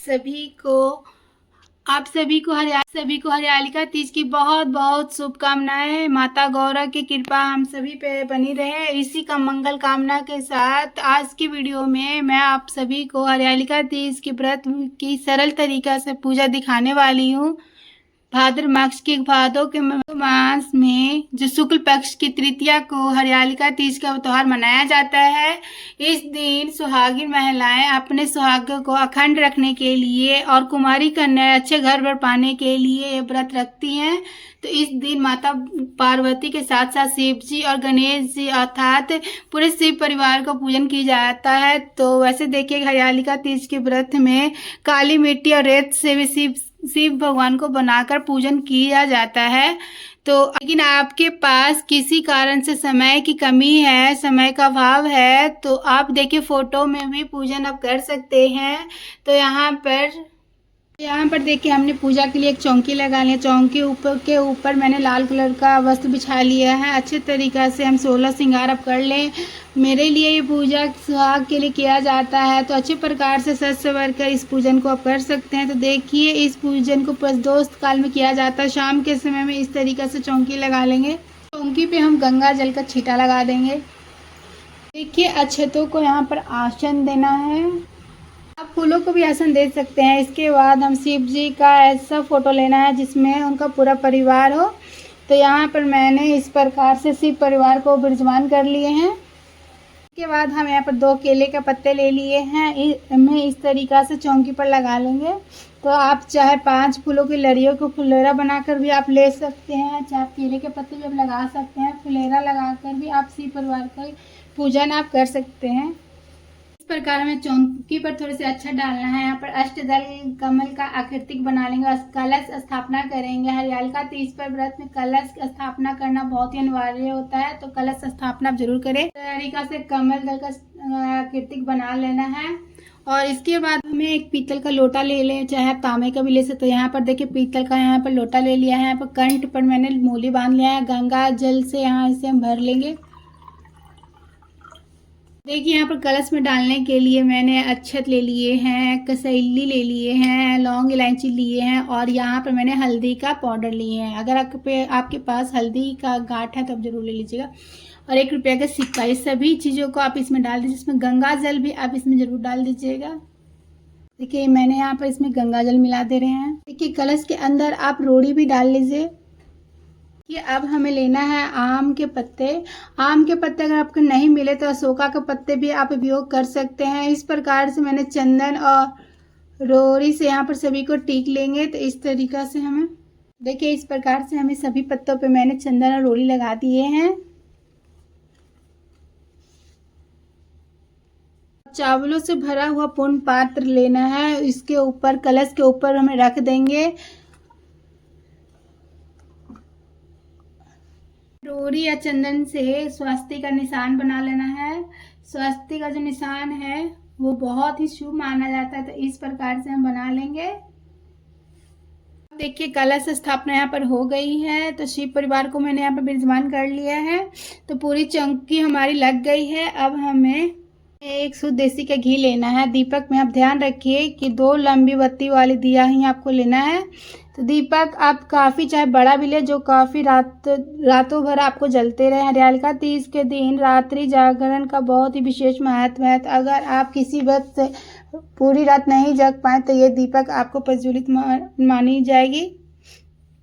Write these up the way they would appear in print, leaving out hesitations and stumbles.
सभी को हरियालिका तीज की बहुत बहुत शुभकामनाएं। माता गौरा की कृपा हम सभी पे बनी रहे। इसी का मंगल कामना के साथ आज की वीडियो में मैं आप सभी को हरियालिका तीज की व्रत की सरल तरीका से पूजा दिखाने वाली हूँ। भादों के मास में जो शुक्ल पक्ष की तृतीया को हरियालिका तीज का त्योहार मनाया जाता है। इस दिन सुहागिन महिलाएं अपने सुहाग को अखंड रखने के लिए और कुमारी कन्या अच्छे घर बर पाने के लिए ये व्रत रखती हैं। तो इस दिन माता पार्वती के साथ साथ शिव जी और गणेश जी अर्थात पूरे शिव परिवार का पूजन किया जाता है। तो वैसे देखिए हरियालिका तीज के व्रत में काली मिट्टी और रेत से भी शिव भगवान को बनाकर पूजन किया जाता है। तो लेकिन आपके पास किसी कारण से समय की कमी है, समय का अभाव है, तो आप देखिए फोटो में भी पूजन आप कर सकते हैं। तो यहाँ पर देखिए हमने पूजा के लिए एक चौकी लगा लिया। चौकी के ऊपर मैंने लाल कलर का वस्त्र बिछा लिया है। अच्छे तरीक़ा से हम 16 श्रृंगार अब कर लें। मेरे लिए ये पूजा सुहाग के लिए किया जाता है, तो अच्छे प्रकार से सज संवर कर इस पूजन को आप कर सकते हैं। तो देखिए इस पूजन को प्रदोष काल में किया जाता है। शाम के समय में इस तरीक़ा से चौकी लगा लेंगे। चौकी पे हम गंगा जल का छींटा लगा देंगे। देखिए अक्षतों को यहाँ पर आसन देना है। आप फूलों को भी आसन दे सकते हैं। इसके बाद हम शिव जी का ऐसा फोटो लेना है जिसमें उनका पूरा परिवार हो। तो यहाँ पर मैंने इस प्रकार से शिव परिवार को विराजमान कर लिए हैं। इसके बाद हम यहाँ पर 2 केले के पत्ते ले लिए हैं। इन्हें इस तरीक़ा से चौकी पर लगा लेंगे। तो आप चाहे 5 फूलों की लड़ियों को फुलेरा बनाकर भी आप ले सकते हैं, चाहे केले के पत्ते भी आप लगा सकते हैं। फुलेरा लगाकर भी आप शिव परिवार का पूजन आप कर सकते हैं। इस प्रकार हमें चौकी पर थोड़े से अच्छा डालना है। यहाँ पर अष्टदल कमल का आकृतिक बना लेंगे। कलश स्थापना करेंगे। हरियालिका तीज पर व्रत में कलश स्थापना करना बहुत ही अनिवार्य होता है, तो कलश स्थापना आप जरूर करें। तरीका से कमल दल का आकृतिक बना लेना है। और इसके बाद हमें एक पीतल का लोटा ले लें, चाहे आप तांबे का भी ले सकते हो। यहाँ पर देखिए पीतल का यहाँ पर लोटा ले लिया है। यहाँ पर कंठ पर मैंने मूली बांध लिया है। गंगा जल से यहाँ इसे हम भर लेंगे। देखिए यहाँ पर कलश में डालने के लिए मैंने अक्षत ले लिए हैं, कसैली ले लिए हैं, लौंग इलायची लिए हैं और यहाँ पर मैंने हल्दी का पाउडर लिए हैं। अगर आपके पास हल्दी का गांठ है तो आप जरूर ले लीजिएगा। और 1 रुपये का सिक्का। ये सभी चीज़ों को आप इसमें डाल दीजिए। इसमें गंगा जल भी आप इसमें ज़रूर डाल दीजिएगा। देखिए मैंने यहाँ पर इसमें गंगा जल मिला दे रहे हैं। देखिए कलश के अंदर आप रोड़ी भी डाल लीजिए। कि अब हमें लेना है आम के पत्ते। आम के पत्ते अगर आपको नहीं मिले तो अशोका के पत्ते भी आप उपयोग कर सकते हैं। इस प्रकार से मैंने चंदन और रोड़ी से यहाँ पर सभी को टीक लेंगे। तो इस तरीक़ा से हमें देखिए इस प्रकार से हमें सभी पत्तों पे मैंने चंदन और रोड़ी लगा दिए हैं। चावलों से भरा हुआ पूर्ण पात्र लेना है। इसके ऊपर कलश के ऊपर हमें रख देंगे। रोड़ी या चंदन से स्वस्ति का निशान बना लेना है। स्वस्ति का जो निशान है वो बहुत ही शुभ माना जाता है, तो इस प्रकार से हम बना लेंगे। देखिए कलश स्थापना यहाँ पर हो गई है। तो शिव परिवार को मैंने यहाँ पर विराजमान कर लिया है। तो पूरी चौकी हमारी लग गई है। अब हमें एक शुद्ध देसी का घी लेना है। दीपक में आप ध्यान रखिए कि 2 लंबी बत्ती वाली दिया ही आपको लेना है। तो दीपक आप काफ़ी चाहे बड़ा भी ले, जो काफ़ी रातों भर आपको जलते रहे। हरियालिका तीज के दिन रात्रि जागरण का बहुत ही विशेष महत्व है। तो अगर आप किसी वक्त पूरी रात नहीं जग पाए तो ये दीपक आपको प्रज्वलित मानी जाएगी।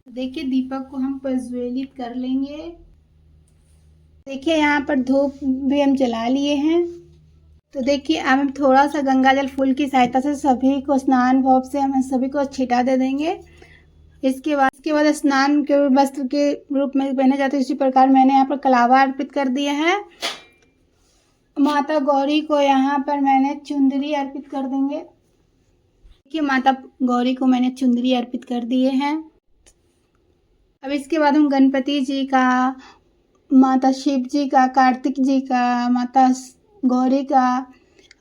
देखिए दीपक को हम प्रज्वलित कर लेंगे। देखिए यहाँ पर धूप भी हम जला लिए हैं। तो देखिए अब हम थोड़ा सा गंगाजल फूल की सहायता से सभी को स्नान भाव से हम सभी को छींटा दे देंगे। इसके बाद स्नान के वस्त्र के रूप में पहने जाते हैं। इसी प्रकार मैंने यहाँ पर कलावा अर्पित कर दिया है। माता गौरी को यहाँ पर मैंने चुंदरी अर्पित कर देंगे। देखिए माता गौरी को मैंने चुंदरी अर्पित कर दिए हैं। अब इसके बाद हम गणपति जी का, माता शिव जी का, कार्तिक जी का, माता गौरी का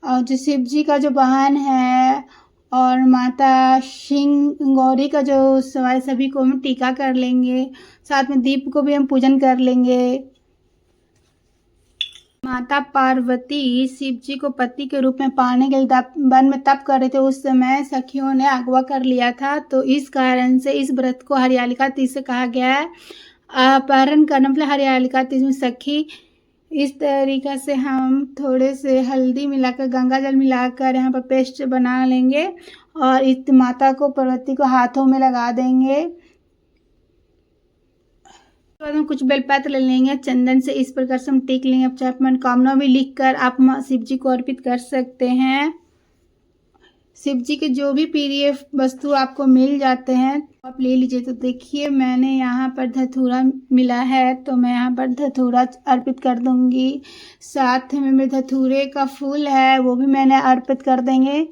और जो शिव जी का जो वाहन है और माता सिंह गौरी का जो सवारी, सभी को हम टीका कर लेंगे। साथ में दीप को भी हम पूजन कर लेंगे। माता पार्वती शिव जी को पति के रूप में पाने के लिए वन में तप कर रहे थे। उस समय सखियों ने अगवा कर लिया था, तो इस कारण से इस व्रत को हरियालिका तीज से कहा गया है। अपहरण करना मतलब हरियालिका तीज में सखी। इस तरीक़ा से हम थोड़े से हल्दी मिलाकर, गंगा जल मिलाकर यहाँ पर पेस्ट बना लेंगे और इस माता को पार्वती को हाथों में लगा देंगे। उसके बाद हम कुछ बेलपत्र ले लेंगे चंदन से, इस प्रकार से हम टिक लेंगे। अब चाहे मनोकामना भी लिख कर आप शिव जी को अर्पित कर सकते हैं। शिव जी के जो भी प्रिय वस्तु आपको मिल जाते हैं आप ले लीजिए। तो देखिए मैंने यहाँ पर धतूरा मिला है, तो मैं यहाँ पर धतूरा अर्पित कर दूंगी। साथ में मेरे धतूरे का फूल है, वो भी मैंने अर्पित कर देंगे।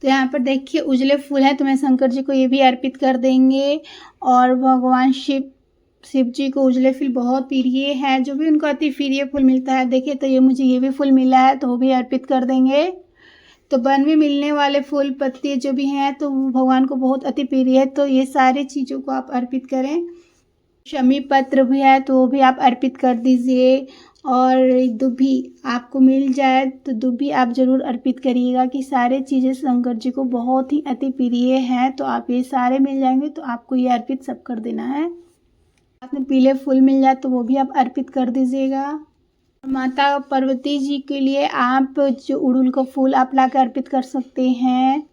तो यहाँ पर देखिए उजले फूल है, तो मैं शंकर जी को ये भी अर्पित कर देंगे। और भगवान शिव जी को उजले फूल बहुत प्रिय है, जो भी उनको अति प्रिय फूल मिलता है। देखिए तो ये मुझे ये भी फूल मिला है, तो वो भी अर्पित कर देंगे। तो वन में मिलने वाले फूल पत्ते जो भी हैं तो भगवान को बहुत अति प्रिय है, तो ये सारी चीज़ों को आप अर्पित करें। शमी पत्र भी है, तो वो भी आप अर्पित कर दीजिए। और दुभी आपको मिल जाए तो दुभी आप ज़रूर अर्पित करिएगा, कि सारे चीज़ें शंकर जी को बहुत ही अति प्रिय हैं। तो आप ये सारे मिल जाएंगे तो आपको ये अर्पित सब कर देना है। साथ में पीले फूल मिल जाए तो वो भी आप अर्पित कर दीजिएगा। माता पार्वती जी के लिए आप जो उड़हुल का फूल आप लाकर अर्पित कर सकते हैं।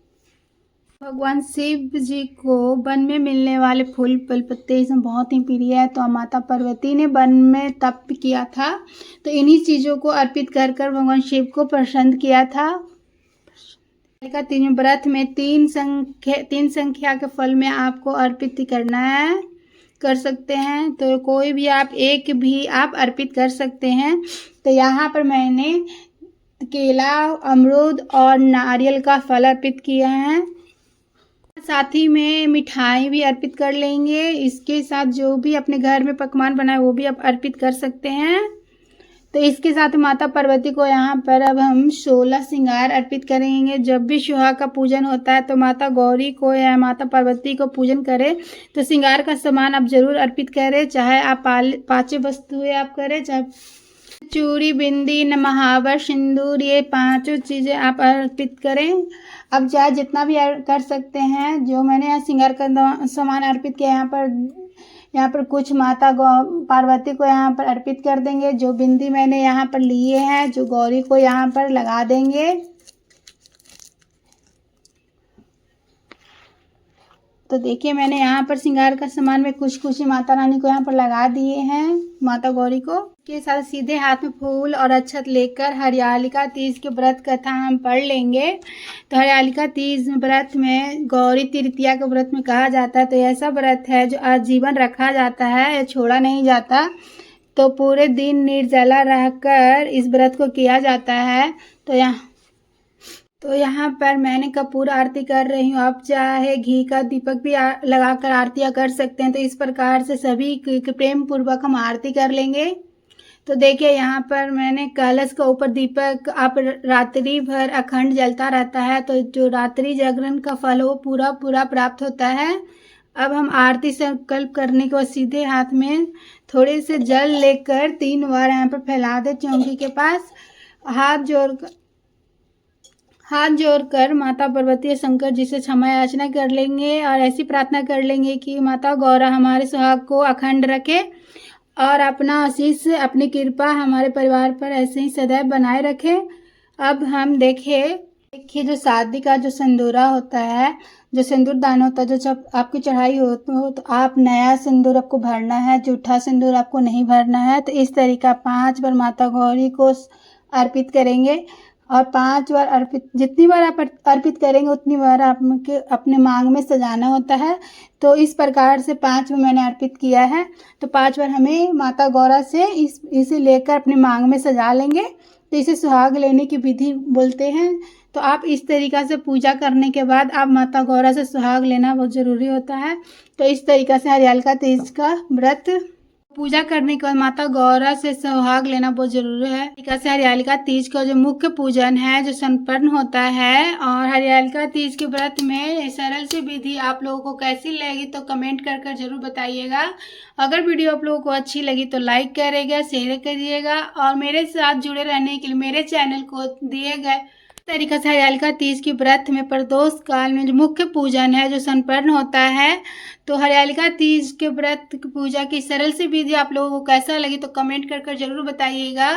भगवान शिव जी को वन में मिलने वाले फूल पल पत्ते इसमें बहुत ही प्रिय है, तो माता पार्वती ने वन में तप किया था, तो इन्हीं चीज़ों को अर्पित कर कर भगवान शिव को प्रसन्न किया था। तीन व्रत में तीन संख्या के फल में आपको अर्पित करना है, कर सकते हैं। तो कोई भी आप एक भी आप अर्पित कर सकते हैं। तो यहाँ पर मैंने केला, अमरूद और नारियल का फल अर्पित किया है। साथ ही में मिठाई भी अर्पित कर लेंगे। इसके साथ जो भी अपने घर में पकवान बनाए वो भी आप अर्पित कर सकते हैं। तो इसके साथ माता पार्वती को यहाँ पर अब हम 16 श्रृंगार अर्पित करेंगे। जब भी सुहाग का पूजन होता है तो माता गौरी को या माता पार्वती को पूजन करें तो श्रृंगार का सामान आप जरूर अर्पित करें, चाहे आप पाँचों वस्तुएं आप करें, चाहे चूड़ी, बिंदी, महावर, सिंदूर, ये पांचों चीज़ें आप अर्पित करें। अब चाहे जितना भी कर सकते हैं। जो मैंने यहाँ श्रृंगार का सामान अर्पित किया, यहाँ पर कुछ माता पार्वती को यहाँ पर अर्पित कर देंगे। जो बिंदी मैंने यहाँ पर लिए हैं जो गौरी को यहाँ पर लगा देंगे। तो देखिए मैंने यहाँ पर श्रृंगार का सामान में कुछ माता रानी को यहाँ पर लगा दिए हैं, माता गौरी को। के साथ सीधे हाथ में फूल और अक्षत लेकर हरियालिका तीज के व्रत कथा हम पढ़ लेंगे। तो हरियालिका तीज व्रत में गौरी तृतीया के व्रत में कहा जाता है, तो ऐसा व्रत है जो आजीवन रखा जाता है, या छोड़ा नहीं जाता। तो पूरे दिन निर्जला रहकर इस व्रत को किया जाता है। तो यहाँ पर मैंने कपूर आरती कर रही हूँ। आप चाहे घी का दीपक भी लगाकर आरतियाँ कर सकते हैं। तो इस प्रकार से सभी प्रेम पूर्वक हम आरती कर लेंगे। तो देखिए यहाँ पर मैंने कलश के ऊपर दीपक आप रात्रि भर अखंड जलता रहता है, तो जो रात्रि जागरण का फल वो पूरा प्राप्त होता है। अब हम आरती संकल्प करने के बाद सीधे हाथ में थोड़े से जल लेकर 3 बार यहाँ पर फैला दे चौकी के पास। हाथ जोड़कर माता पार्वती और शंकर जी से क्षमा याचना कर लेंगे और ऐसी प्रार्थना कर लेंगे कि माता गौरा हमारे सुहाग को अखंड रखे और अपना आशीष अपनी कृपा हमारे परिवार पर ऐसे ही सदैव बनाए रखे। अब हम देखिए जो शादी का जो सिंदूरा होता है, जो सिंदूर दान होता है, जो जब आपकी चढ़ाई हो तो आप नया सिंदूर आपको भरना है, जूठा सिंदूर आपको नहीं भरना है। तो इस तरीका 5 बार माता गौरी को अर्पित करेंगे और 5 बार अर्पित, जितनी बार आप अर्पित करेंगे उतनी बार आपके अपने मांग में सजाना होता है। तो इस प्रकार से 5 बार मैंने अर्पित किया है। तो 5 बार हमें माता गौरा से इसे लेकर अपने मांग में सजा लेंगे। तो इसे सुहाग लेने की विधि बोलते हैं। तो आप इस तरीक़ा से पूजा करने के बाद आप माता गौरा से सुहाग लेना बहुत ज़रूरी होता है। तो इस तरीक़ा से हरियालिका तीज का व्रत पूजा करने के बाद माता गौरा से सुहाग लेना बहुत जरूरी है। से हरियालिका तीज का जो मुख्य पूजन है जो संपन्न होता है, और हरियालिका तीज के व्रत में सरल सी विधि आप लोगों को कैसी लगी तो कमेंट कर जरूर बताइएगा। अगर वीडियो आप लोगों को अच्छी लगी तो लाइक करिएगा, शेयर करिएगा, और मेरे साथ जुड़े रहने के लिए मेरे चैनल को दिए गए तरीका से हरियालिका तीज के व्रत में प्रदोष काल में जो मुख्य पूजन है जो संपन्न होता है, तो हरियालिका तीज के व्रत की पूजा की सरल सी विधि आप लोगों को कैसा लगी तो कमेंट कर जरूर बताइएगा।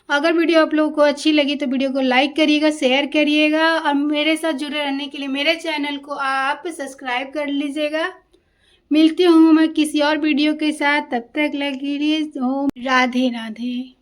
अगर वीडियो आप लोगों को अच्छी लगी तो वीडियो को लाइक करिएगा, शेयर करिएगा, और मेरे साथ जुड़े रहने के लिए मेरे चैनल को आप सब्सक्राइब कर लीजिएगा। मिलती हूँ मैं किसी और वीडियो के साथ, तब तक लगी रहिए। ओम राधे राधे।